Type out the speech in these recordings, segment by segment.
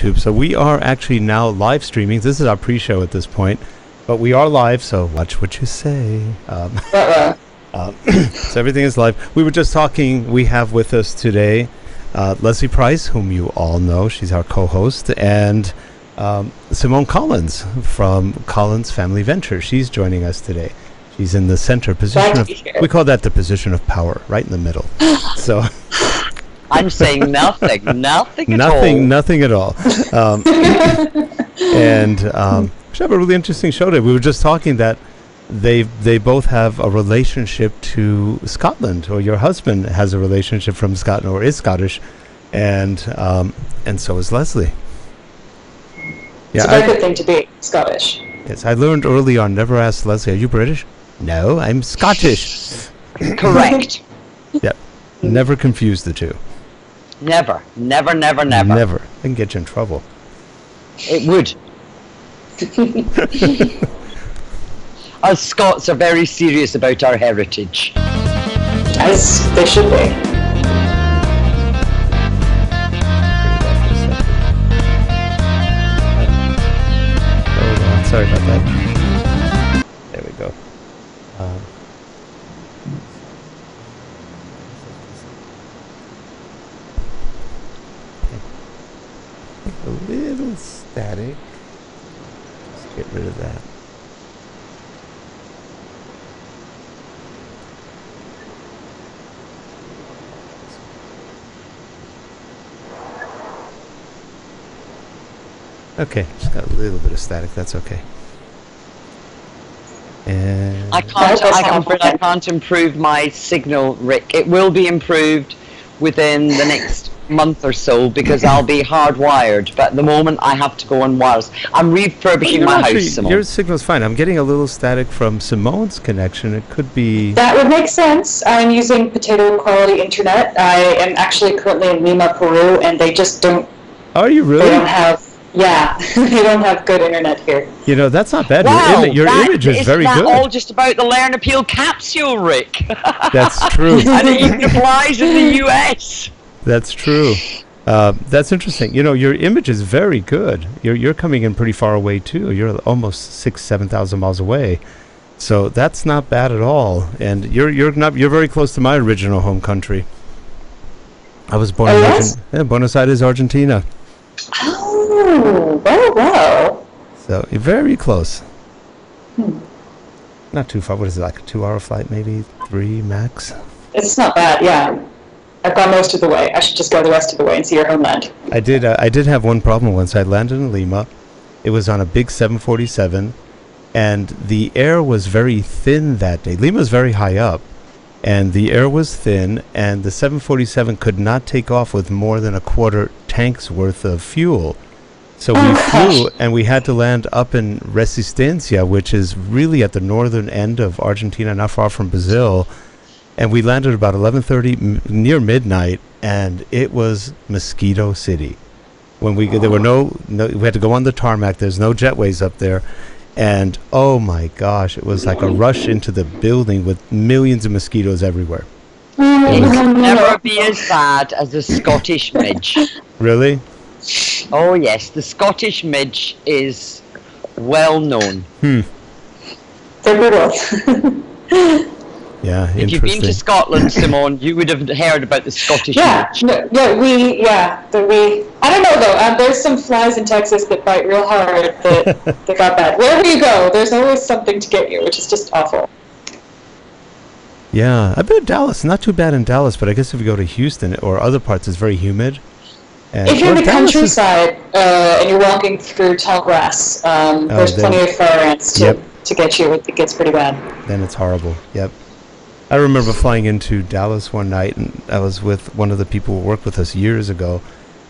YouTube. So we are actually now live streaming. This is our pre-show at this point, but we are live, so watch what you say. So everything is live. We were just talking, we have with us today Leslie Price, whom you all know. She's our co-host, and Simone Collins from Collins Family Ventures. She's joining us today. She's in the center position of, we call that the position of power, right in the middle. So I'm saying nothing at all. And we have a really interesting show today. We were just talking that they both have a relationship to Scotland, or your husband has a relationship from Scotland, or is Scottish, and so is Leslie. It's a very good thing to be Scottish. Yes, I learned early on, never ask Leslie, are you British? No, I'm Scottish. Correct. Yep. Never confuse the two. Never. Never. I can get you in trouble. It would. Us Scots are very serious about our heritage. As they should be. Hold on, sorry about that. There we go. A little static. Let's get rid of that. Okay, just got a little bit of static. That's okay. And I can't improve my signal, Rick. It will be improved within the next month or so because I'll be hardwired. But at the moment, I have to go on wires. I'm refurbishing my house, Simone. Your signal's fine. I'm getting a little static from Simone's connection. It could be... That would make sense. I'm using potato quality internet. I am actually currently in Lima, Peru, and they just don't... Are you really? They don't have... Yeah, they don't have good internet here. You know, that's not bad. Wow, your image is very good. Isn't that all just about the Learn Appeal capsule, Rick? That's true. And it even applies in the US. That's true. That's interesting. You know, your image is very good. You're coming in pretty far away too. You're almost 6,000-7,000 miles away, so that's not bad at all. And you're very close to my original home country. I was born in Buenos Aires, Argentina. Oh, well. So you're very close. Not too far. What is it, like a 2-hour flight, maybe 3 max? It's not bad. Yeah. I've gone most of the way. I should just go the rest of the way and see your homeland. I did have one problem once. I landed in Lima. It was on a big 747, and the air was very thin that day. Lima is very high up, and the air was thin, and the 747 could not take off with more than a quarter tank's worth of fuel. So we flew, and we had to land up in Resistencia, which is really at the northern end of Argentina, not far from Brazil. And we landed about 11:30 near midnight, and it was Mosquito City. When we there were no we had to go on the tarmac. There's no jetways up there, and oh my gosh, it was like a rush into the building with millions of mosquitoes everywhere. It can never be as bad as a Scottish midge. Really? Oh yes, the Scottish midge is well known. They're brutal. Yeah, if you've been to Scotland, Simone, you would have heard about the Scottish midge. I don't know though. There's some flies in Texas that bite real hard that got bad. Wherever you go, there's always something to get you, which is just awful. Yeah, I've been to Dallas. Not too bad in Dallas, but I guess if you go to Houston or other parts, it's very humid. And if you're in the countryside and you're walking through tall grass, there's plenty of fire ants to get you. It gets pretty bad. Then it's horrible. Yep. I remember flying into Dallas one night, and I was with one of the people who worked with us years ago,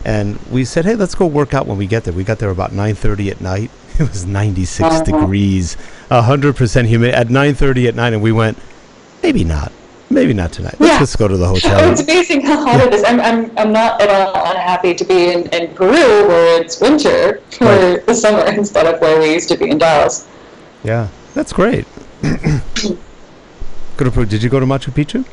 and we said, hey, let's go work out when we get there. We got there about 9:30 at night. It was 96 degrees, 100% humid at 9:30 at night, and we went, maybe not tonight. Let's just go to the hotel. It's amazing how hot it is. I'm not at all unhappy to be in Peru where it's winter for the summer instead of where we used to be in Dallas. Yeah, that's great. Did you go to Machu Picchu?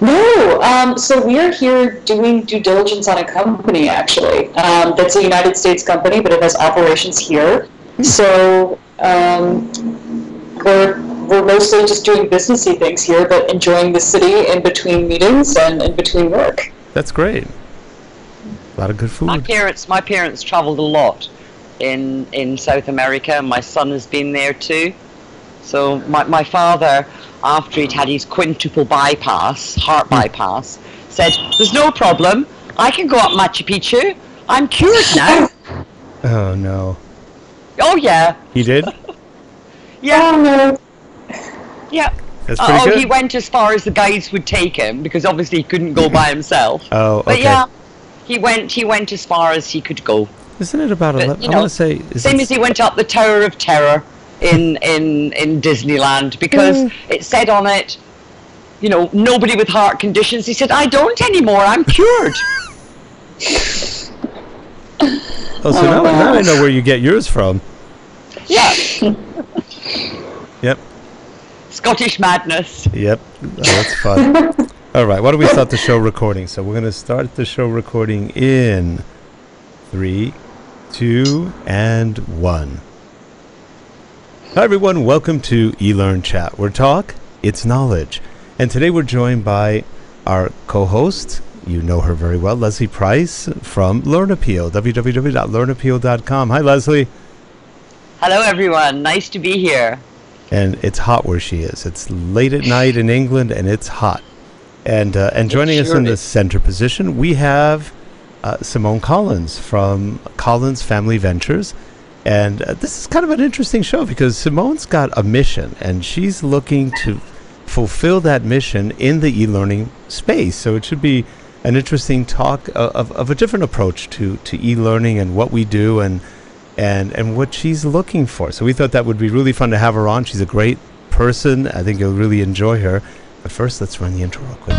No, so we are here doing due diligence on a company, actually. That's a United States company, but it has operations here. So we're mostly just doing businessy things here, but enjoying the city in between meetings and in between work. That's great. A lot of good food. My parents travelled a lot in South America. My son has been there too. So my father, after he'd had his quintuple bypass, heart bypass, said, "There's no problem. I can go up Machu Picchu. I'm cured now." Oh no. Oh yeah. He did? Yeah. Yeah. That's pretty good. He went as far as the guides would take him, because obviously he couldn't go by himself. Oh, okay. But yeah, he went as far as he could go. Isn't it about 11? But, I want to say... Same as he went up the Tower of Terror in Disneyland, because it said on it, nobody with heart conditions. He said, "I don't anymore. I'm cured." Oh, so now I know where you get yours from. Yeah. Yep. Scottish madness. Yep. Oh, that's fun. All right. Why don't we start the show recording? So we're going to start the show recording in 3, 2, and 1. Hi, everyone. Welcome to eLearnChat, where talk, it's knowledge. And today we're joined by our co-host. You know her very well, Leslie Price from LearnAppeal, www.learnappeal.com. Hi, Leslie. Hello, everyone. Nice to be here. And it's hot where she is. It's late at night in England, and it's hot. And joining us in the center position, we have Simone Collins from Collins Family Ventures. And this is kind of an interesting show because Simone's got a mission, and she's looking to fulfill that mission in the e-learning space. So it should be an interesting talk of a different approach to e-learning and what we do and what she's looking for. So we thought that would be really fun to have her on. She's a great person. I think you'll really enjoy her. But first, let's run the intro real quick.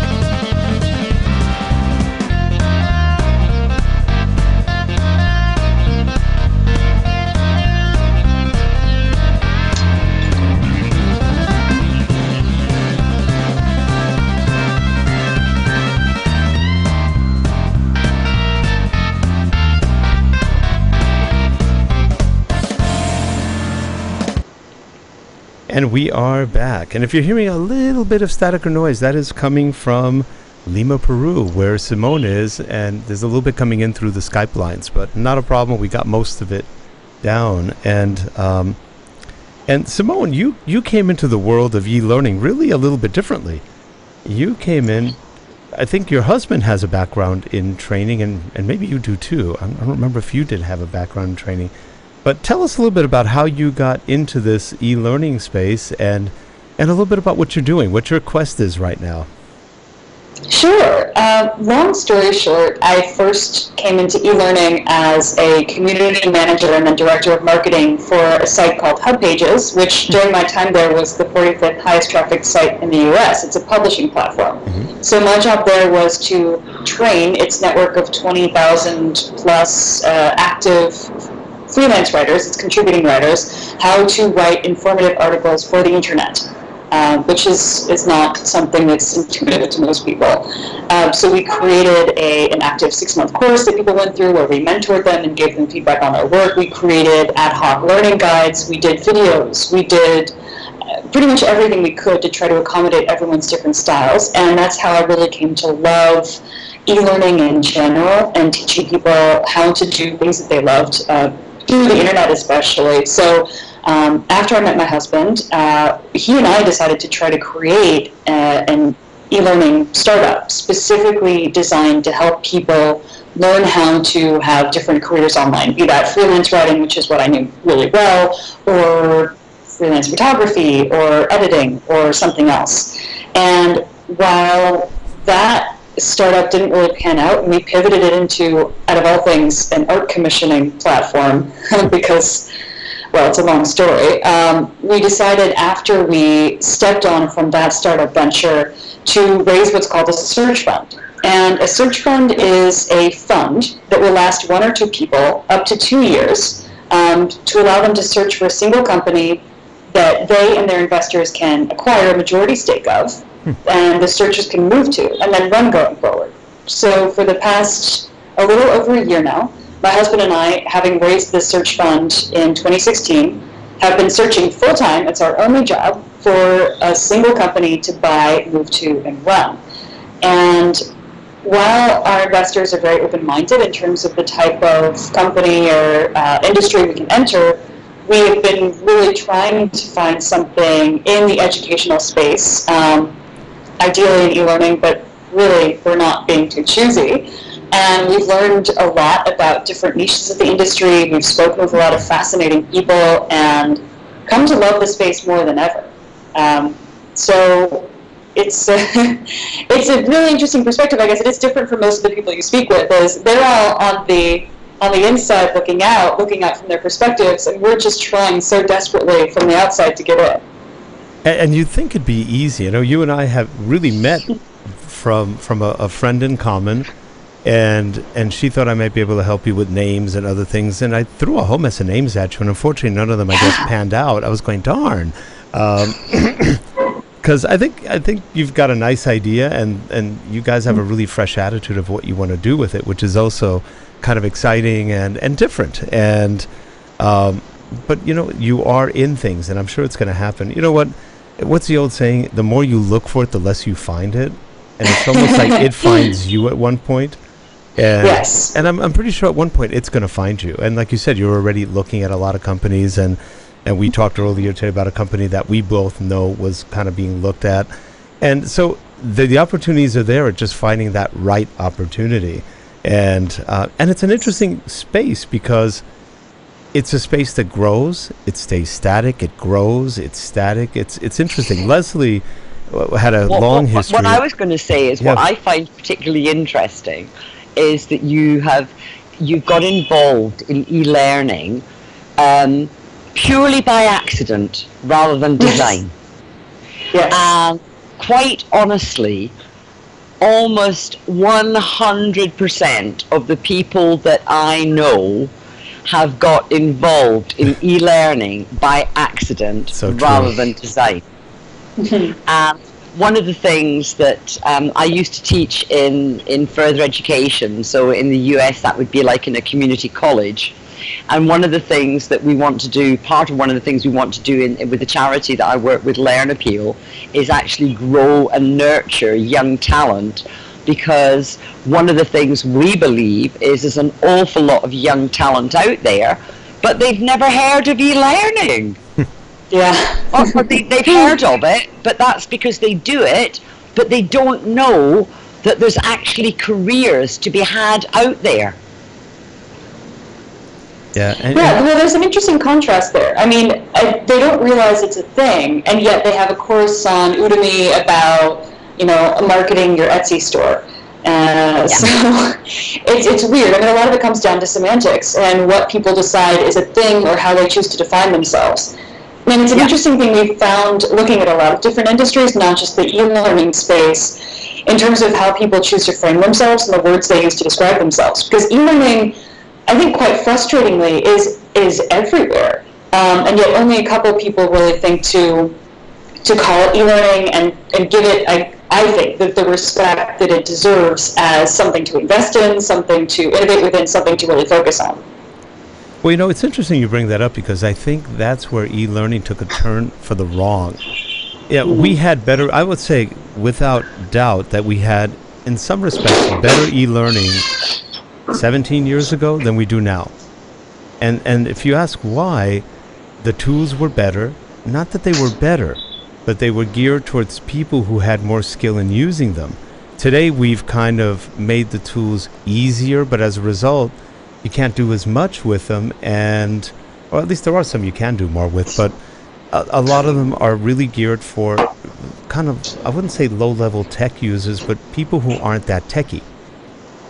And we are back. And if you're hearing a little bit of static or noise, that is coming from Lima, Peru, where Simone is. And there's a little bit coming in through the Skype lines, but not a problem. We got most of it down. And Simone, you came into the world of e-learning really a little bit differently. You came in, I think your husband has a background in training, and maybe you do too. I don't remember if you did have a background in training. But tell us a little bit about how you got into this e-learning space and a little bit about what you're doing, what your quest is right now. Sure. Long story short, I first came into e-learning as a community manager and then director of marketing for a site called HubPages, which during my time there was the 45th highest trafficked site in the US. It's a publishing platform. Mm-hmm. So my job there was to train its network of 20,000 plus active freelance writers, it's contributing writers, how to write informative articles for the internet, which is not something that's intuitive to most people. So we created an active 6-month course that people went through where we mentored them and gave them feedback on their work. We created ad hoc learning guides, we did videos, we did pretty much everything we could to try to accommodate everyone's different styles, and that's how I really came to love e-learning in general and teaching people how to do things that they loved, through the internet especially. So after I met my husband, he and I decided to try to create an e-learning startup specifically designed to help people learn how to have different careers online, be that freelance writing, which is what I knew really well, or freelance photography, or editing, or something else. And while that startup didn't really pan out, and we pivoted it into, out of all things, an art commissioning platform because, well, it's a long story. We decided after we stepped on from that startup venture to raise what's called a search fund. And a search fund is a fund that will last 1 or 2 people up to 2 years to allow them to search for a single company that they and their investors can acquire a majority stake of, and the searchers can move to and then run going forward. So for the past a little over a year now, my husband and I, having raised this search fund in 2016, have been searching full-time, it's our only job, for a single company to buy, move to, and run. And while our investors are very open-minded in terms of the type of company or industry we can enter, we have been really trying to find something in the educational space, ideally in e-learning, but really we're not being too choosy. And we've learned a lot about different niches of the industry. We've spoken with a lot of fascinating people and come to love the space more than ever. So it's it's a really interesting perspective. I guess it is different from most of the people you speak with. Is they're all on the inside looking out from their perspectives, and we're just trying so desperately from the outside to get in. And you'd think it'd be easy. You know, you and I have really met from a friend in common. And she thought I might be able to help you with names and other things. And I threw a whole mess of names at you, and unfortunately, none of them, I guess, panned out. I was going, darn. Because I think you've got a nice idea, and you guys have a really fresh attitude of what you want to do with it, which is also kind of exciting and different. And but, you know, you are in things, and I'm sure it's going to happen. You know what? What's the old saying? The more you look for it, the less you find it. And it's almost like it finds you at one point. And, yes. And I'm pretty sure at one point it's going to find you. And like you said, you're already looking at a lot of companies. And we talked earlier today about a company that we both know was kind of being looked at. And so the opportunities are there at just finding that right opportunity. And it's an interesting space because it's a space that grows. It stays static. It grows. It's static. It's interesting. Leslie had a long history. What I was going to say is what I find particularly interesting is that you've got involved in e-learning purely by accident rather than design. Yes. And quite honestly, almost 100% of the people that I know have got involved in e-learning by accident rather than design. And one of the things that I used to teach in further education, so in the US that would be like in a community college, and one of the things that we want to do, part of one of the things we want to do with the charity that I work with, Learn Appeal, is actually grow and nurture young talent, because one of the things we believe is there's an awful lot of young talent out there, but they've never heard of e-learning. Yeah. Or they've heard of it, but that's because they do it, but they don't know that there's actually careers to be had out there. Yeah. Well, there's an interesting contrast there. I mean, they don't realize it's a thing, and yet they have a course on Udemy about, you know, marketing your Etsy store. So it's weird. I mean, a lot of it comes down to semantics and what people decide is a thing or how they choose to define themselves. And it's an interesting thing we've found looking at a lot of different industries, not just the e-learning space, in terms of how people choose to frame themselves and the words they use to describe themselves. Because e-learning, I think quite frustratingly, is everywhere. And yet only a couple of people really think to call it e-learning and give it, I think, the respect that it deserves as something to invest in, something to innovate within, something to really focus on. Well, you know, it's interesting you bring that up because I think that's where e-learning took a turn for the wrong. Yeah, we had better, I would say, without doubt, that we had, in some respects, better e-learning 17 years ago than we do now. And if you ask why, the tools were better. Not that they were better, but they were geared towards people who had more skill in using them. Today, we've kind of made the tools easier, but as a result, you can't do as much with them, or at least there are some you can do more with, but a lot of them are really geared for kind of, I wouldn't say low-level tech users, but people who aren't that techie.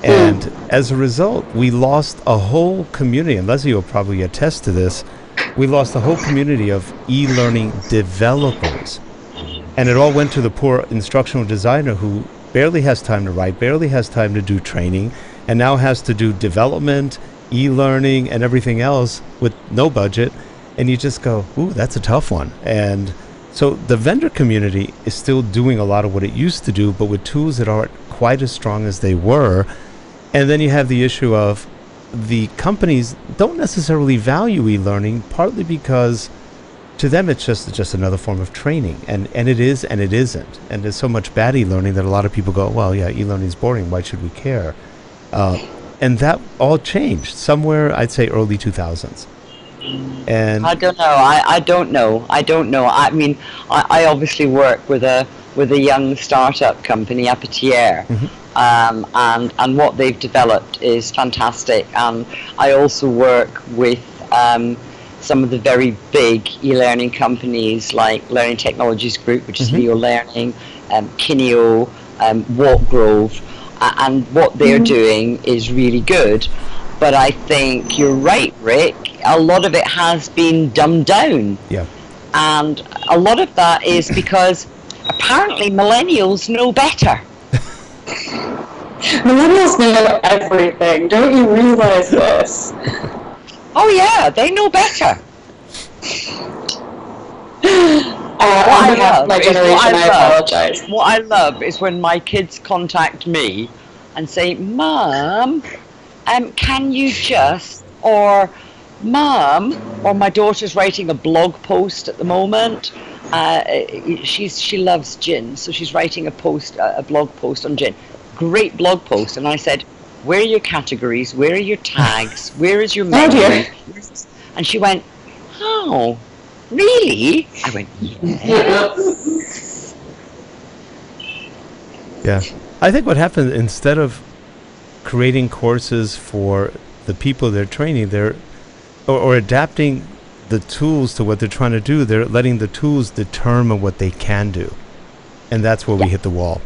And as a result, we lost a whole community, and Leslie will probably attest to this, we lost a whole community of e-learning developers. And it all went to the poor instructional designer who barely has time to write, barely has time to do training, and now has to do development, e-learning, and everything else with no budget. And you just go, ooh, that's a tough one. And So the vendor community is still doing a lot of what it used to do, but with tools that aren't quite as strong as they were. And then you have the issue of the companies don't necessarily value e-learning, partly because to them it's just another form of training, and it is and it isn't. And there's so much bad e-learning that a lot of people go, well, yeah, e-learning is boring, why should we care? And that all changed somewhere, I'd say early 2000s. And I don't know. I don't know. I mean, I obviously work with a young startup company, Apetier, and what they've developed is fantastic. And I also work with some of the very big e-learning companies like Learning Technologies Group, which is Leo Learning, Kineo, Walkgrove, and what they're doing is really good. But I think you're right, Rick. A lot of it has been dumbed down. yeah, And a lot of that is because apparently millennials know better. Millennials know everything. Don't you realize this? Oh yeah, they know better. On behalf of my generation, I apologize. What I love is when my kids contact me and say, Mom, can you just, or Mom, or my daughter's writing a blog post at the moment. She loves gin, so she's writing a blog post on gin. Great blog post. And I said, where are your categories? Where are your tags? Where is your menu? And she went, oh, really? I went, yeah. yeah. I think what happened, instead of creating courses for the people they're training, or adapting the tools to what they're trying to do, they're letting the tools determine what they can do. And that's where we hit the wall.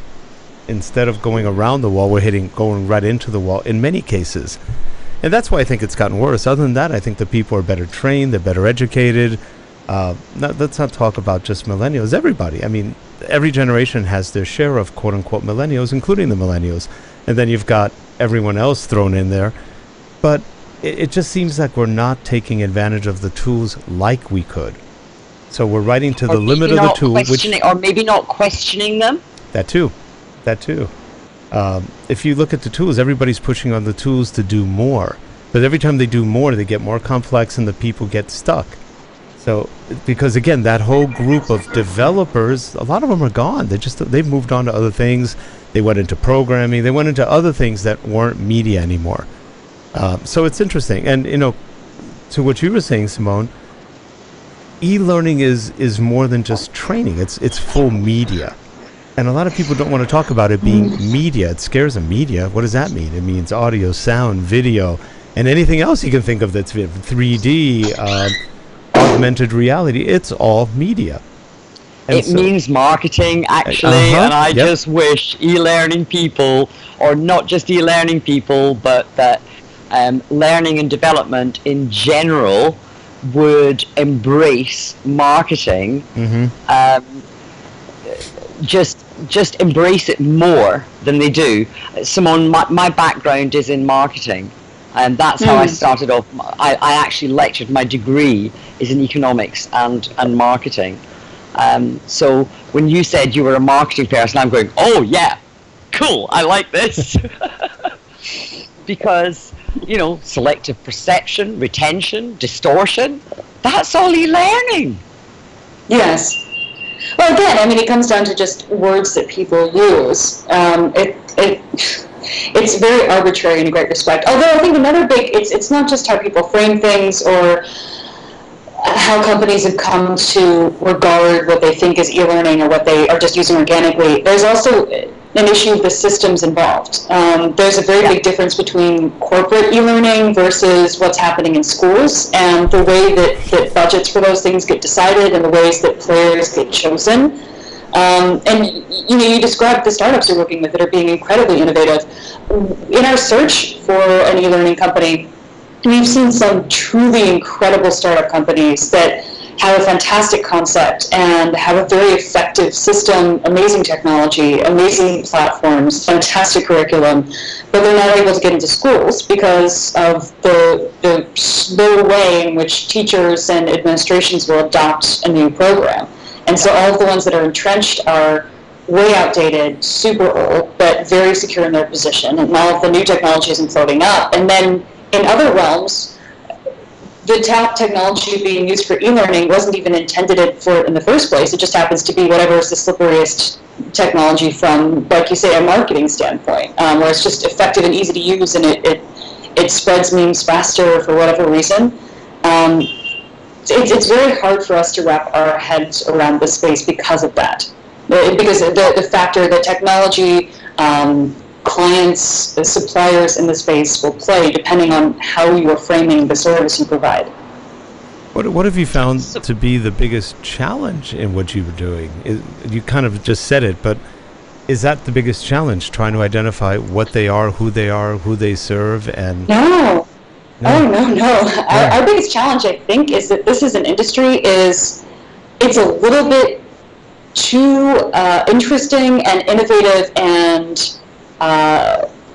Instead of going around the wall, we're going right into the wall in many cases. And that's why I think it's gotten worse. Other than that, I think the people are better trained, they're better educated. Let's not talk about just millennials, everybody. I mean, every generation has their share of quote-unquote millennials, including the millennials. And then you've got everyone else thrown in there. But it just seems like we're not taking advantage of the tools like we could. So we're writing to the limit of the tool, or maybe not questioning them. That too. If you look at the tools, everybody's pushing on the tools to do more. But every time they do more, they get more complex and the people get stuck. So, because again, that whole group of developers, a lot of them are gone. They've moved on to other things. They went into programming. They went into other things that weren't media anymore. So it's interesting. And, to what you were saying, Simone, e-learning is more than just training. It's full media. And a lot of people don't want to talk about it being media. It scares them. Media, what does that mean? It means audio, sound, video, and anything else you can think of that's 3D, augmented reality. It's all media. And it means marketing, actually, and I just wish e-learning people, or not just e-learning people, but that learning and development in general would embrace marketing. Just embrace it more than they do. Simone, my background is in marketing, and that's how I started off. I actually lectured. My degree is in economics and marketing. So when you said you were a marketing person, I'm going, oh yeah, cool, I like this. Because, selective perception, retention, distortion, that's all e-learning. Yes. Well, again, I mean, it comes down to just words that people use. It's very arbitrary in a great respect. Although I think another big, it's not just how people frame things or how companies have come to regard what they think is e-learning or what they are just using organically. There's also an issue of the systems involved. There's a very big difference between corporate e-learning versus what's happening in schools, and the way that budgets for those things get decided and the ways that players get chosen. And you described the startups you're working with that are being incredibly innovative. In our search for an e-learning company, we've seen some truly incredible startup companies that have a fantastic concept and have a very effective system, amazing technology, amazing platforms, fantastic curriculum, but they're not able to get into schools because of the slow way in which teachers and administrations will adopt a new program. And so all of the ones that are entrenched are way outdated, super old, but very secure in their position, and all of the new technology isn't floating up. And then in other realms, the technology being used for e-learning wasn't even intended for it in the first place. It just happens to be whatever is the slipperiest technology from, like you say, a marketing standpoint, where it's just effective and easy to use, and it spreads memes faster for whatever reason. It's very hard for us to wrap our heads around this space because of that. Because the factor that technology, clients, suppliers in the space will play depending on how you are framing the service you provide. What have you found to be the biggest challenge in what you were doing? You kind of just said it, but is that the biggest challenge, trying to identify what they are, who they serve, and... No. Oh, no. Yeah. Our biggest challenge, I think, is that this is an industry it's a little bit too interesting and innovative, and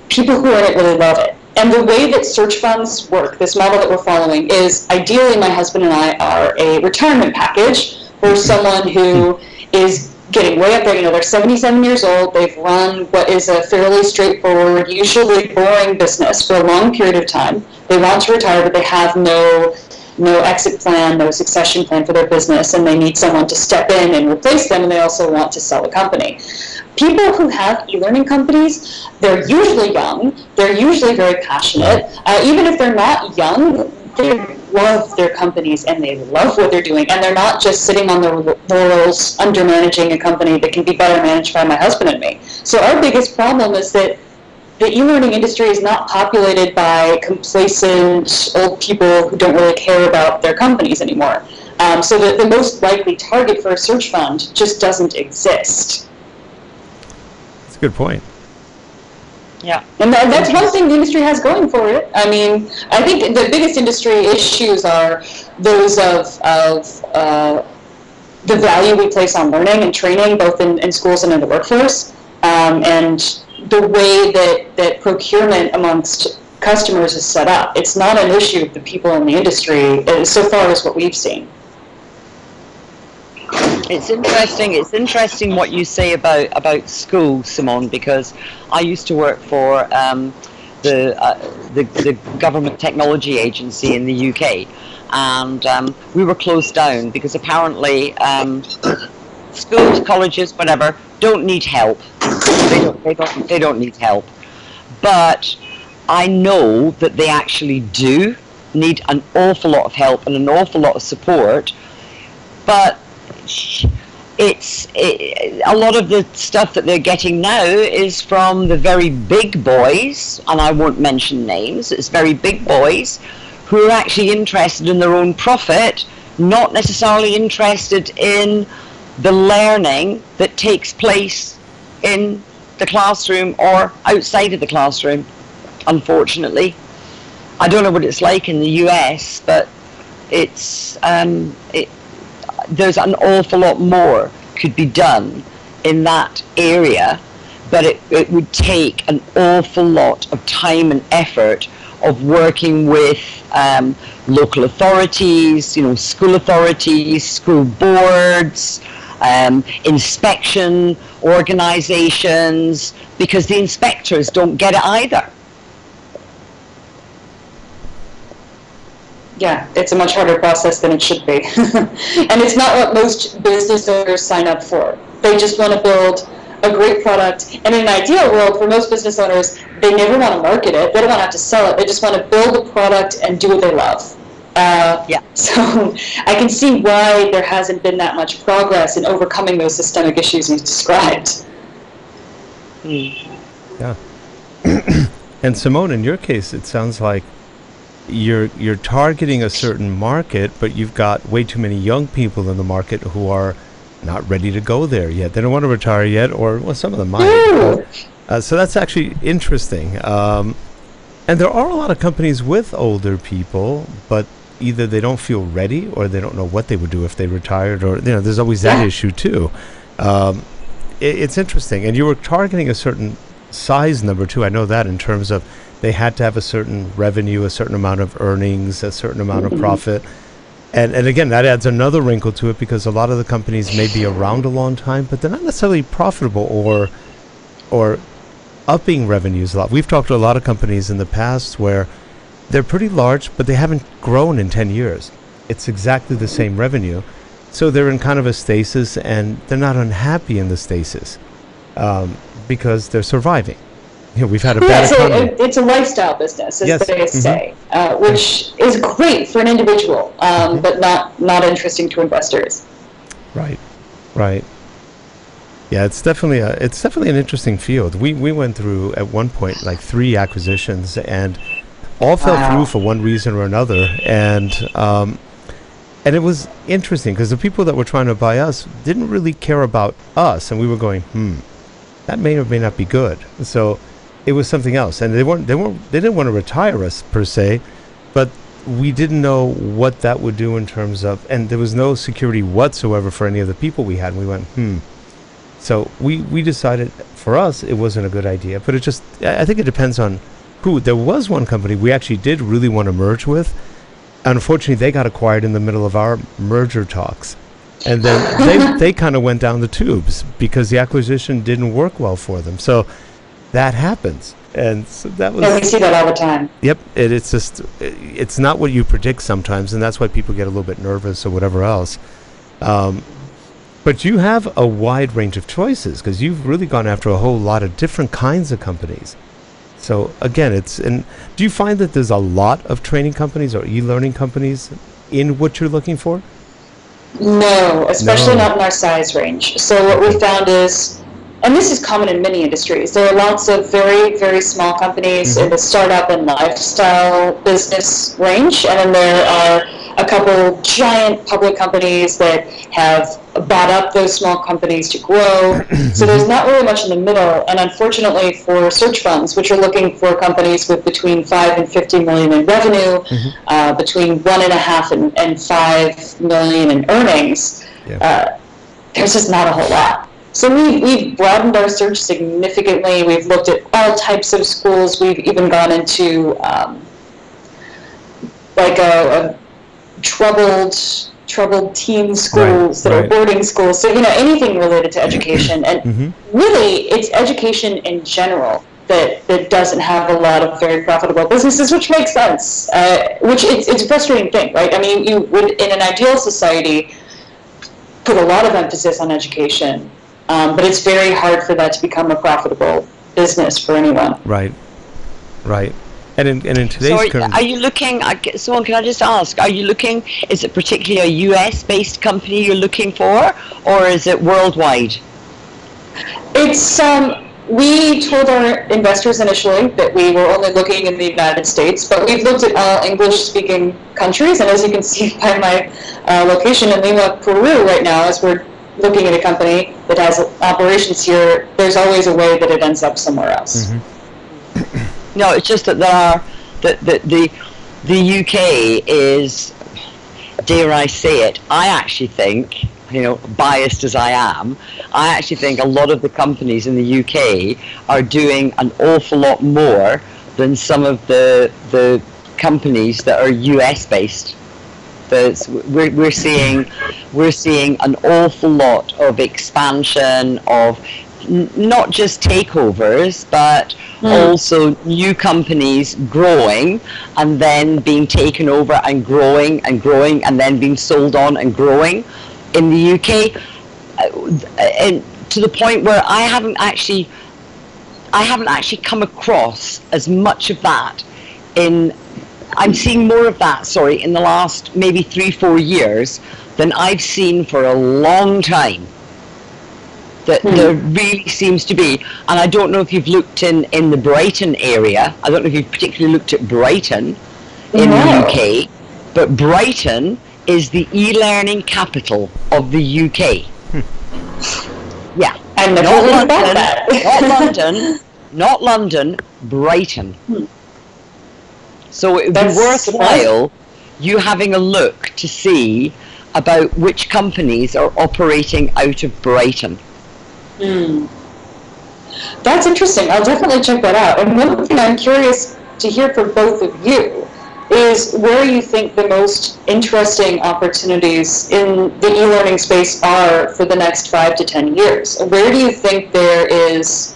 people who are in it really love it. And the way that search funds work, this model that we're following, is ideally my husband and I are a retirement package for someone who is getting way up there. They're 77 years old, they've run what is a fairly straightforward, usually boring business for a long period of time. They want to retire, but they have no exit plan, no succession plan for their business, and they need someone to step in and replace them, and they also want to sell the company. People who have e-learning companies, they're usually young, they're usually very passionate. Even if they're not young, they love their companies and they love what they're doing, and they're not just sitting on their laurels under managing a company that can be better managed by my husband and me. So our biggest problem is that the e-learning industry is not populated by complacent old people who don't really care about their companies anymore. So the most likely target for a search fund just doesn't exist. That's a good point. Yeah. And that's one thing the industry has going for it. I mean, I think the biggest industry issues are those of the value we place on learning and training, both in schools and in the workforce, and the way that procurement amongst customers is set up. It's not an issue of the people in the industry, so far as what we've seen. It's interesting what you say about schools, Simone, because I used to work for the government technology agency in the UK, and we were closed down because apparently schools, colleges, whatever, don't need help. They don't need help. But I know that they actually do need an awful lot of help and an awful lot of support. But a lot of the stuff that they're getting now is from the very big boys, and I won't mention names. It's very big boys who are actually interested in their own profit, not necessarily interested in the learning that takes place in the classroom or outside of the classroom, unfortunately. I don't know what it's like in the US, but it's there's an awful lot more could be done in that area, but it would take an awful lot of time and effort of working with local authorities, school authorities, school boards, inspection organizations, because the inspectors don't get it either. Yeah, it's a much harder process than it should be. And it's not what most business owners sign up for. They just want to build a great product. And in an ideal world, for most business owners, they never want to market it. They don't want to have to sell it. They just want to build a product and do what they love. So I can see why there hasn't been that much progress in overcoming those systemic issues you described. Yeah. And Simone, in your case, it sounds like you're targeting a certain market, but you've got way too many young people in the market who are not ready to go there yet. They don't want to retire yet, or well, some of them might. So that's actually interesting. And there are a lot of companies with older people, but either they don't feel ready or they don't know what they would do if they retired, or there's always that issue too. It's interesting. And you were targeting a certain size number too. I know that, in terms of they had to have a certain revenue, a certain amount of earnings, a certain amount of profit. And again, that adds another wrinkle to it because a lot of the companies may be around a long time, but they're not necessarily profitable or upping revenues a lot. We've talked to a lot of companies in the past where they're pretty large, but they haven't grown in 10 years. It's exactly the same revenue. So they're in kind of a stasis, and they're not unhappy in the stasis because they're surviving. You know, we've had a bad economy. It's a lifestyle business, as Yes. they say, which is great for an individual, but not interesting to investors. Right, right. Yeah, it's definitely an interesting field. We went through at one point like 3 acquisitions, and all fell through for one reason or another. And it was interesting because the people that were trying to buy us didn't really care about us, and we were going, that may or may not be good. So it was something else, and they didn't want to retire us per se, but we didn't know what that would do in terms of, and there was no security whatsoever for any of the people we had. And we went, So we decided for us it wasn't a good idea, but I think it depends on who. There was one company we actually did really want to merge with. Unfortunately, they got acquired in the middle of our merger talks, and then they kind of went down the tubes because the acquisition didn't work well for them. So that happens, and so that was. Yeah, we see that all the time. Yep, it's not what you predict sometimes, and that's why people get a little bit nervous or whatever else. But you have a wide range of choices because you've really gone after a whole lot of different kinds of companies. So again, do you find that there's a lot of training companies or e-learning companies in what you're looking for? No, especially not in our size range. So what we found is, and this is common in many industries, there are lots of very, very small companies in the startup and lifestyle business range, and then there are a couple giant public companies that have bought up those small companies to grow. So there's not really much in the middle, and unfortunately for search funds, which are looking for companies with between 5 and 50 million in revenue, between 1.5 and 5 million in earnings, there's just not a whole lot. So we've broadened our search significantly. We've looked at all types of schools. We've even gone into like a troubled teen schools that are boarding schools. So anything related to education, and really it's education in general that doesn't have a lot of very profitable businesses, which makes sense. Which it's a frustrating thing, right? I mean, you would in an ideal society put a lot of emphasis on education. But it's very hard for that to become a profitable business for anyone. Right. And in today's are you looking, Simone, can I just ask, are you looking, is it particularly a US-based company you're looking for, or is it worldwide? It's, we told our investors initially that we were only looking in the United States, but we've looked at all English-speaking countries, and as you can see by my location in Lima, Peru right now, as we're looking at a company that has operations here, there's always a way that it ends up somewhere else. No, it's just that the UK is, dare I say it, I actually think, biased as I am, I actually think a lot of the companies in the UK are doing an awful lot more than some of the companies that are US based. We're seeing an awful lot of expansion of not just takeovers, but also new companies growing and then being taken over and growing and then being sold on and growing in the UK, and to the point where I haven't actually come across as much of that I'm seeing more of that, in the last maybe 3-4 years than I've seen for a long time. That there really seems to be, and I don't know if you've looked in the Brighton area, I don't know if you've particularly looked at Brighton in the UK, but Brighton is the e-learning capital of the UK. Yeah. And not London, Brighton. So it would be worthwhile you having a look to see about which companies are operating out of Brighton. That's interesting. I'll definitely check that out. And one thing I'm curious to hear from both of you is where you think the most interesting opportunities in the e-learning space are for the next 5 to 10 years. Where do you think there is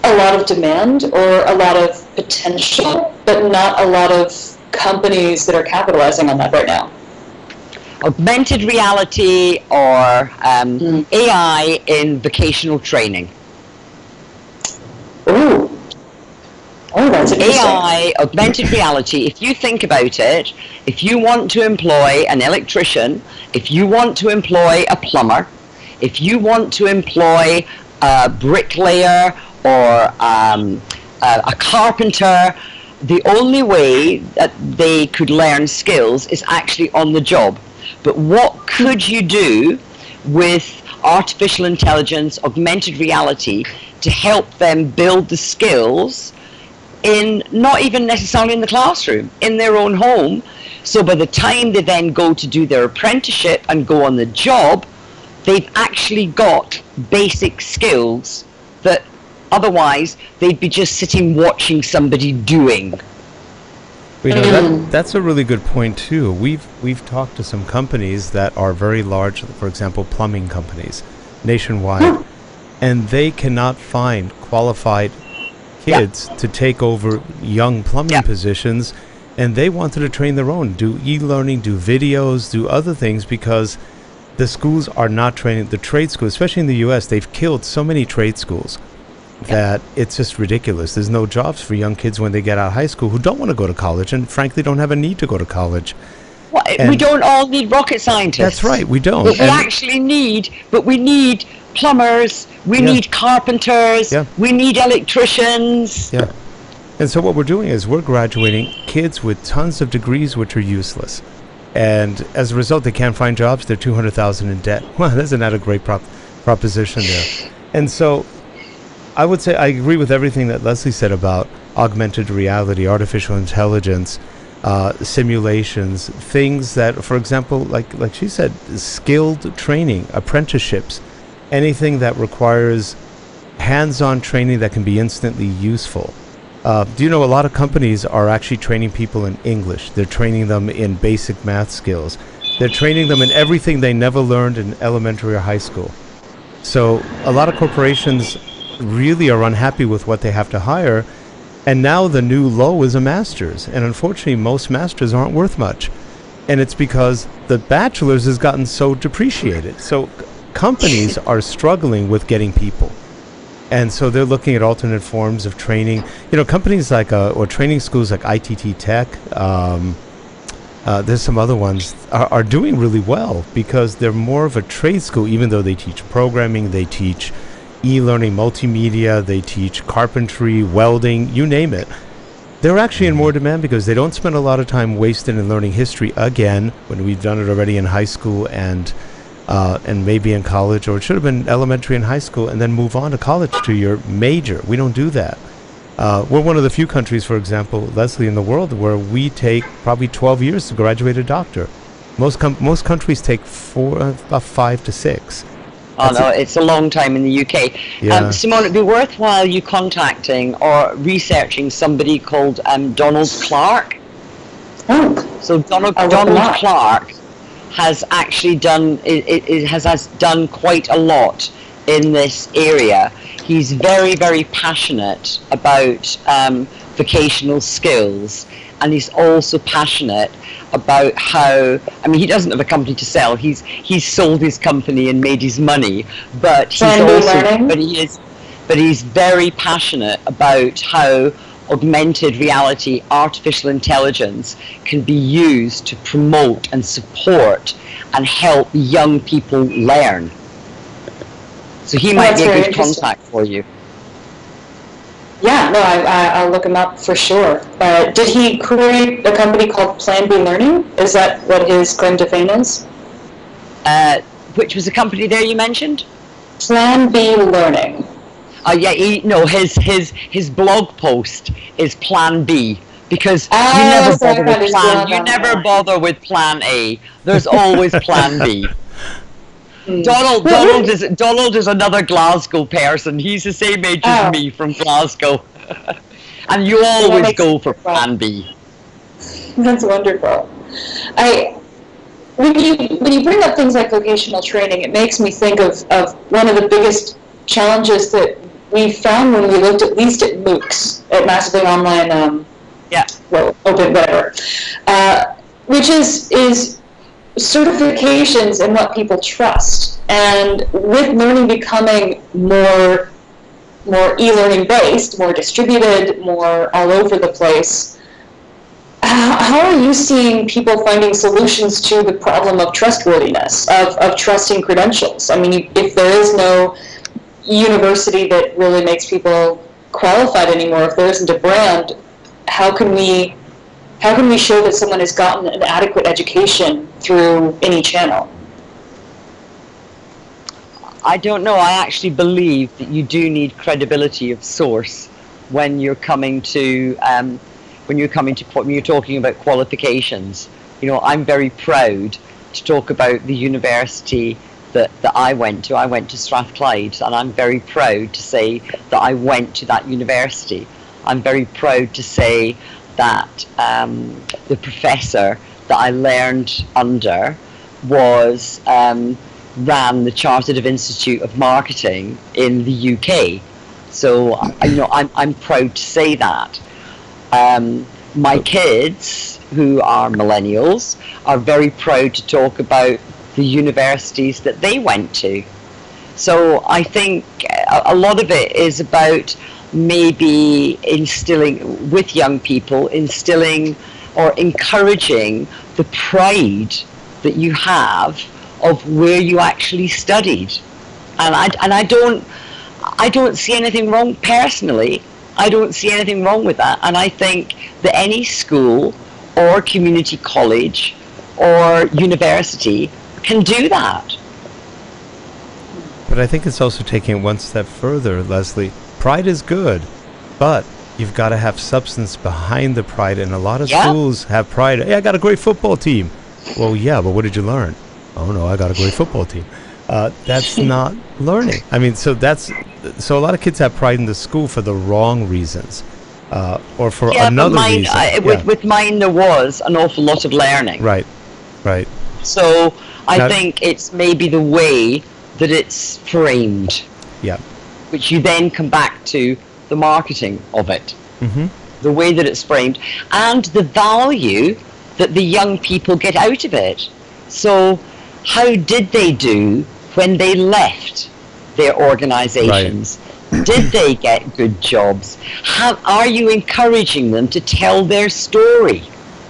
a lot of demand or a lot of potential, but not a lot of companies that are capitalizing on that right now? Augmented reality or AI in vocational training. Ooh. Oh, that's interesting. AI, augmented reality, if you think about it, if you want to employ an electrician, if you want to employ a plumber, if you want to employ a bricklayer or a carpenter, the only way that they could learn skills is actually on the job. But what could you do with artificial intelligence, augmented reality, to help them build the skills in, not even necessarily in the classroom, in their own home, so by the time they then go to do their apprenticeship and go on the job, they've actually got basic skills that otherwise they'd be just sitting watching somebody doing. You know, that's a really good point too. We've talked to some companies that are very large, for example, plumbing companies nationwide, and they cannot find qualified kids to take over young plumbing positions, and they wanted to train their own, do e-learning, do videos, do other things, because the schools are not training. The trade schools, especially in the US, they've killed so many trade schools that it's just ridiculous. There's no jobs for young kids when they get out of high school who don't want to go to college and frankly don't have a need to go to college. Well, we don't all need rocket scientists. That's right, we don't. But we actually need, we need plumbers, we need carpenters, we need electricians. Yeah. And so what we're doing is we're graduating kids with tons of degrees which are useless. And as a result, they can't find jobs. They're $200,000 in debt. Well, isn't that a great proposition there? And so I would say I agree with everything that Leslie said about augmented reality, artificial intelligence, simulations, things that, for example, like she said, skilled training, apprenticeships, anything that requires hands-on training that can be instantly useful. Do you know a lot of companies are actually training people in English? They're training them in basic math skills. They're training them in everything they never learned in elementary or high school. So a lot of corporations really are unhappy with what they have to hire, and now the new low is a master's, and unfortunately most masters aren't worth much, and it's because the bachelor's has gotten so depreciated. So companies are struggling with getting people, and so they're looking at alternate forms of training. You know, companies like or training schools like ITT Tech, there's some other ones are doing really well because they're more of a trade school, even though they teach programming, they teach e-learning, multimedia, they teach carpentry, welding, you name it. They're actually in more demand because they don't spend a lot of time wasted in learning history again, when we've done it already in high school and maybe in college, or it should have been elementary and high school, and then move on to college to your major. We don't do that. We're one of the few countries, for example, Leslie, in the world where we take probably 12 years to graduate a doctor. Most countries take 5 to 6. Oh, no, it's a long time in the UK. Yeah. Simone, it'd be worthwhile you contacting or researching somebody called Donald Clark. Oh. So Donald Clark has actually done has done quite a lot in this area. He's very, very passionate about vocational skills, and he's also passionate about how, I mean, he doesn't have a company to sell. He's sold his company and made his money, but he's very passionate about how augmented reality, artificial intelligence can be used to promote and support and help young people learn. So he might be a good contact for you. Yeah, no, I'll look him up for sure. Did he create a company called Plan B Learning? Is that what his claim to fame is? Which was the company there you mentioned? Plan B Learning. Yeah, his blog post is Plan B, because you never bother with Plan. You never bother with Plan A. There's always Plan B. Donald is another Glasgow person. He's the same age as me from Glasgow. And you always go for Plan B. That's wonderful. When you bring up things like vocational training, it makes me think of one of the biggest challenges that we found when we looked at least at MOOCs, at massively online, open, whatever, which is certifications and what people trust. And with learning becoming more e-learning based, more distributed, more all over the place, how are you seeing people finding solutions to the problem of trustworthiness, of trusting credentials? I mean, if there is no university that really makes people qualified anymore, if there isn't a brand, how can we show that someone has gotten an adequate education through any channel? I don't know. I actually believe that you do need credibility of source when you're coming to when you're talking about qualifications. You know, I'm very proud to talk about the university that I went to. I went to Strathclyde, and I'm very proud to say that I went to that university. I'm very proud to say that the professor that I learned under was ran the Chartered Institute of Marketing in the UK. So you know, I'm proud to say that. My kids, who are millennials, are very proud to talk about the universities that they went to. So I think a lot of it is about maybe instilling with young people, instilling or encouraging the pride that you have of where you actually studied. And I don't see anything wrong personally. I don't see anything wrong with that, and I think that any school or community college or university can do that. But I think it's also taking it one step further, Leslie. Pride is good, but you've got to have substance behind the pride, and a lot of schools have pride. Hey, I got a great football team. Well, yeah, but what did you learn? Oh no, I got a great football team. That's not learning. I mean, so a lot of kids have pride in the school for the wrong reasons, or for another reason. With mine, there was an awful lot of learning. Right. So I think it's maybe the way that it's framed. Yeah. Which you then come back to the marketing of it. Mm-hmm. The way that it's framed and the value that the young people get out of it. So how did they do when they left their organizations? Right. Did they get good jobs? Are you encouraging them to tell their story?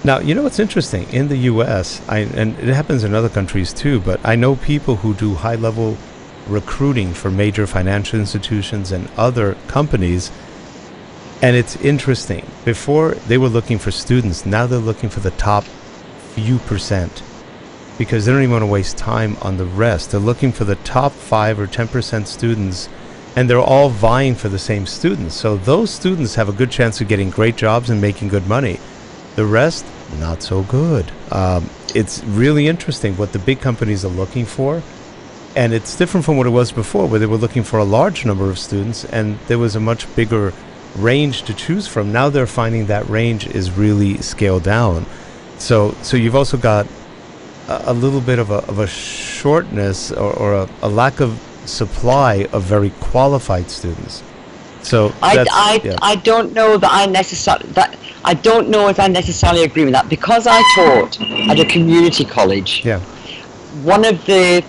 Now, you know what's interesting? In the U.S., and it happens in other countries too, but I know people who do high-level recruiting for major financial institutions and other companies, and it's interesting. Before, they were looking for students. Now they're looking for the top few percent, because they don't even want to waste time on the rest. They're looking for the top 5 or 10% students, and they're all vying for the same students. So those students have a good chance of getting great jobs and making good money. The rest, not so good. It's really interesting what the big companies are looking for, and it's different from what it was before, where they were looking for a large number of students, and there was a much bigger range to choose from. Now they're finding that range is really scaled down. So you've also got a little bit of a shortness or a lack of supply of very qualified students. So I don't know that I don't know if I necessarily agree with that, because I taught at a community college. Yeah. One of the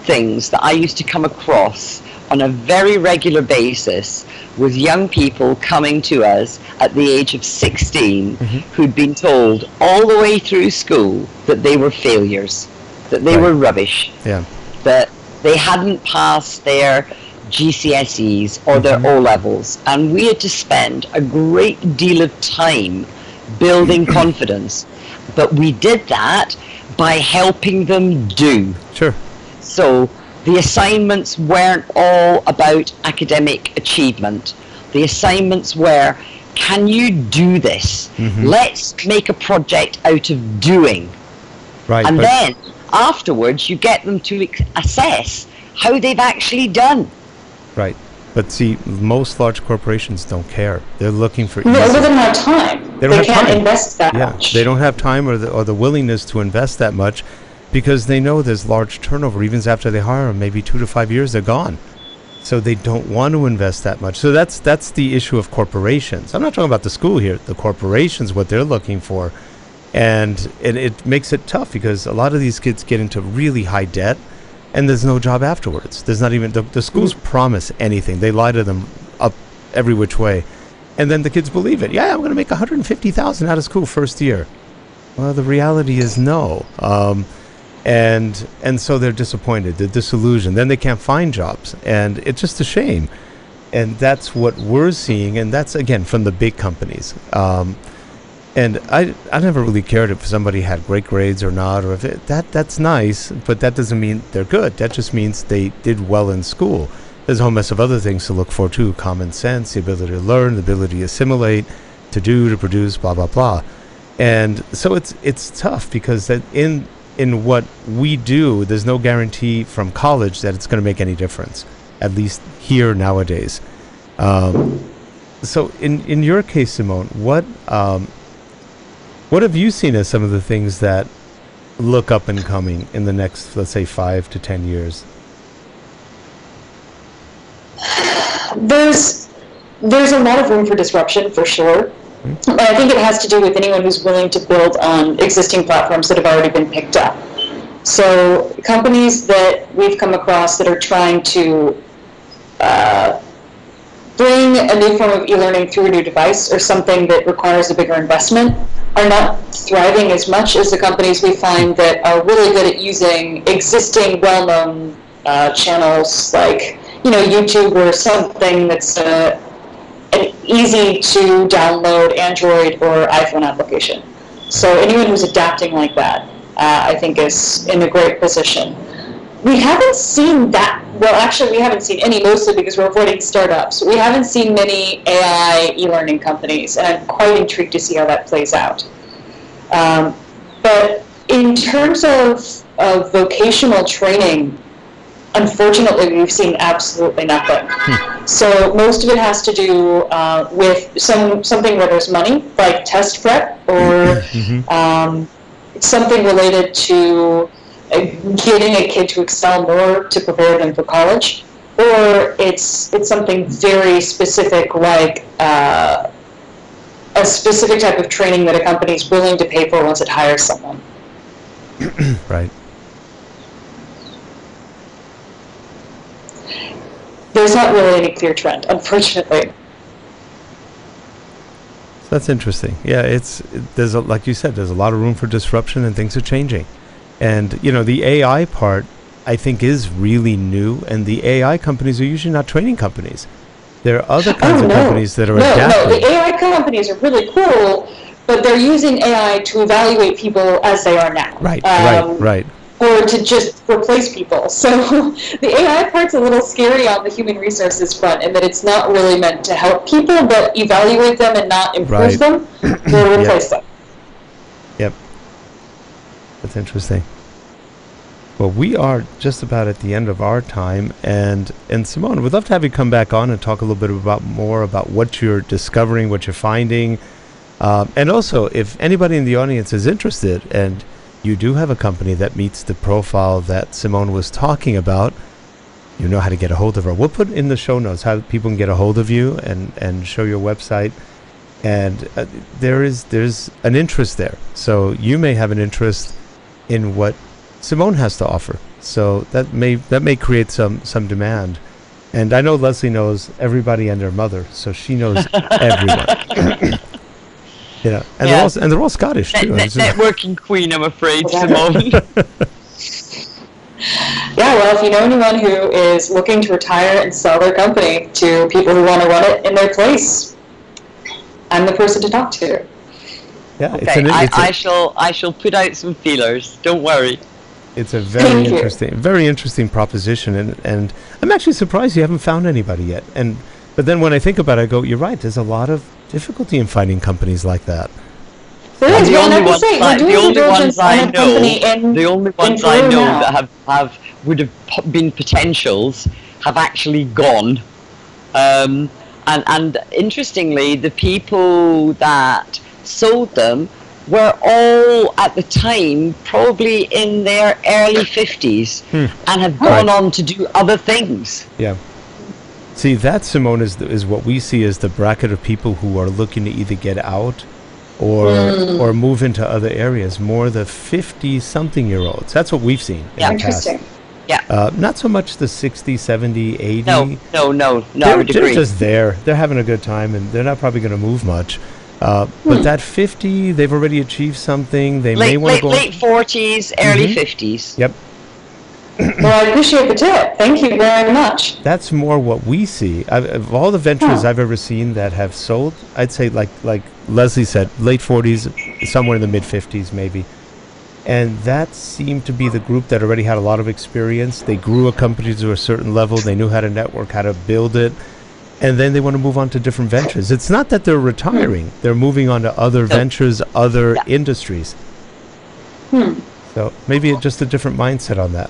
things that I used to come across on a very regular basis was young people coming to us at the age of 16 who'd been told all the way through school that they were failures, that they were rubbish, that they hadn't passed their GCSEs or their O-levels, and we had to spend a great deal of time building confidence, but we did that by helping them do. Sure. So the assignments weren't all about academic achievement. The assignments were, can you do this? Let's make a project out of doing. Right. And then afterwards you get them to assess how they've actually done. Right. But see, most large corporations don't care. They're looking for easy. No, they don't have time. They don't have can't time. invest that much. They don't have time or the willingness to invest that much, because they know there's large turnover. Even after they hire them, maybe 2 to 5 years, they're gone. So they don't want to invest that much. So that's the issue of corporations. I'm not talking about the school here. The corporations, what they're looking for. And it makes it tough, because a lot of these kids get into really high debt, and there's no job afterwards. There's not even, the schools promise anything. They lie to them up every which way. And then the kids believe it. Yeah, I'm going to make $150,000 out of school first year. Well, the reality is no. And so they're disappointed, they're disillusioned. Then they can't find jobs. And it's just a shame. And that's what we're seeing. And that's, again, from the big companies. And I never really cared if somebody had great grades or not, or if that's nice, but that doesn't mean they're good. That just means they did well in school. There's a whole mess of other things to look for too: common sense, the ability to learn, the ability to assimilate, to do, to produce, blah blah blah. And so it's tough, because that in what we do, there's no guarantee from college that it's going to make any difference, at least here nowadays. So in your case, Simone, what have you seen as some of the things that look up and coming in the next, let's say, 5 to 10 years? There's a lot of room for disruption, for sure. And I think it has to do with anyone who's willing to build on existing platforms that have already been picked up. So companies that we've come across that are trying to bring a new form of e-learning through a new device, or something that requires a bigger investment, are not thriving as much as the companies we find that are really good at using existing well-known channels like, YouTube, or something that's an easy to download Android or iPhone application. So anyone who's adapting like that, I think, is in a great position. We haven't seen that. Well, actually, we haven't seen any, mostly because we're avoiding startups. We haven't seen many AI e-learning companies, and I'm quite intrigued to see how that plays out. But in terms of vocational training, unfortunately, we've seen absolutely nothing. So most of it has to do with something where there's money, like test prep, or something related to getting a kid to excel more to prepare them for college, or it's something very specific, like a specific type of training that a company is willing to pay for once it hires someone. Right. There's not really any clear trend, unfortunately. That's interesting. Yeah, like you said, there's a lot of room for disruption, and things are changing. And the AI part, I think, is really new, and the AI companies are usually not training companies. There are other kinds of companies that are adapting. No, the AI companies are really cool, but they're using AI to evaluate people as they are now. Right. Or to just replace people. So the AI part's a little scary on the human resources front, in that it's not really meant to help people, but evaluate them and not improve them, or replace them. Yep. That's interesting. Well, we are just about at the end of our time, and Simone, we'd love to have you come back on and talk a little bit more about what you're discovering, what you're finding, and also if anybody in the audience is interested and you do have a company that meets the profile that Simone was talking about, you know how to get a hold of her. We'll put in the show notes how people can get a hold of you and show your website. And there's an interest there. So you may have an interest in what Simone has to offer. So that may create some demand. And I know Leslie knows everybody and their mother, so she knows everyone. And they're all Scottish too. Networking queen, I'm afraid, Simone. Yeah, well, if you know anyone who is looking to retire and sell their company to people who want to run it in their place, I'm the person to talk to. Yeah, okay, I shall put out some feelers. Don't worry. It's a very interesting proposition, and I'm actually surprised you haven't found anybody yet. But then when I think about it, I go, you're right. There's a lot of difficulty in finding companies like that. The only ones I know that would have been potentials have actually gone. And interestingly, the people that sold them were all at the time probably in their early 50s and have gone on to do other things. Yeah. See, that, Simone, is what we see as the bracket of people who are looking to either get out or move into other areas. More the 50-something-year-olds. That's what we've seen in the past. Yeah. Not so much the 60, 70, 80. No, I would agree. They're just there. They're having a good time, and they're not probably going to move much. But that 50, they've already achieved something. They may want to go... Late 40s, early 50s. Yep. Well, I appreciate the tip. Thank you very much. That's more what we see. Of all the ventures I've ever seen that have sold, I'd say, like Leslie said, late 40s, somewhere in the mid-50s maybe. And that seemed to be the group that already had a lot of experience. They grew a company to a certain level. They knew how to network, how to build it. And then they want to move on to different ventures. It's not that they're retiring. They're moving on to other ventures, other industries. So maybe just a different mindset on that.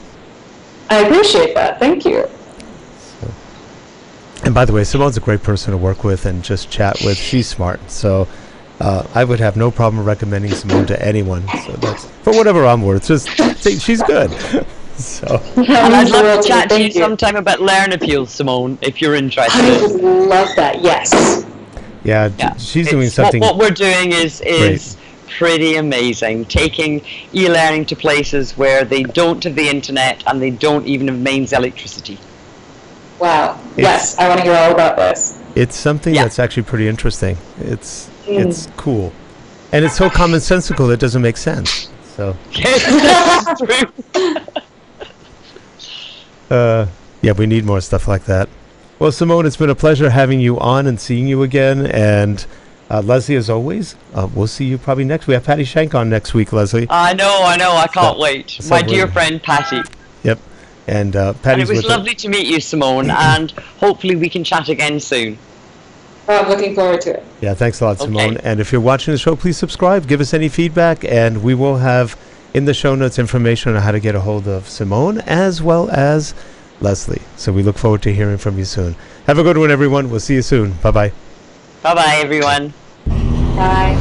I appreciate that. Thank you. So. And by the way, Simone's a great person to work with and just chat with. She's smart. So I would have no problem recommending Simone to anyone. So that's, for whatever I'm worth, just say she's good. So. And I'd love to chat to you sometime about LearnAppeal, Simone, if you're interested. I would love that, yes. Yeah, she's doing something. What we're doing is pretty amazing. Taking e-learning to places where they don't have the internet and they don't even have mains electricity. Wow. Yes, I want to hear all about this. It's something that's actually pretty interesting. It's cool. And it's so commonsensical it doesn't make sense. So That's true. yeah, we need more stuff like that. Well, Simone, it's been a pleasure having you on and seeing you again. And Leslie, as always, we'll see you probably next. We have Patty Shank on next week, Leslie. I know. I can't wait. My dear friend Patty. Yep. And Patty's and it was lovely to meet you, Simone, and hopefully we can chat again soon. Oh, I'm looking forward to it. Yeah, thanks a lot, Simone. And if you're watching the show, please subscribe, give us any feedback, and we will have in the show notes information on how to get a hold of Simone as well as Leslie. So we look forward to hearing from you soon. Have a good one, everyone. We'll see you soon. Bye-bye. Bye-bye, everyone. Bye.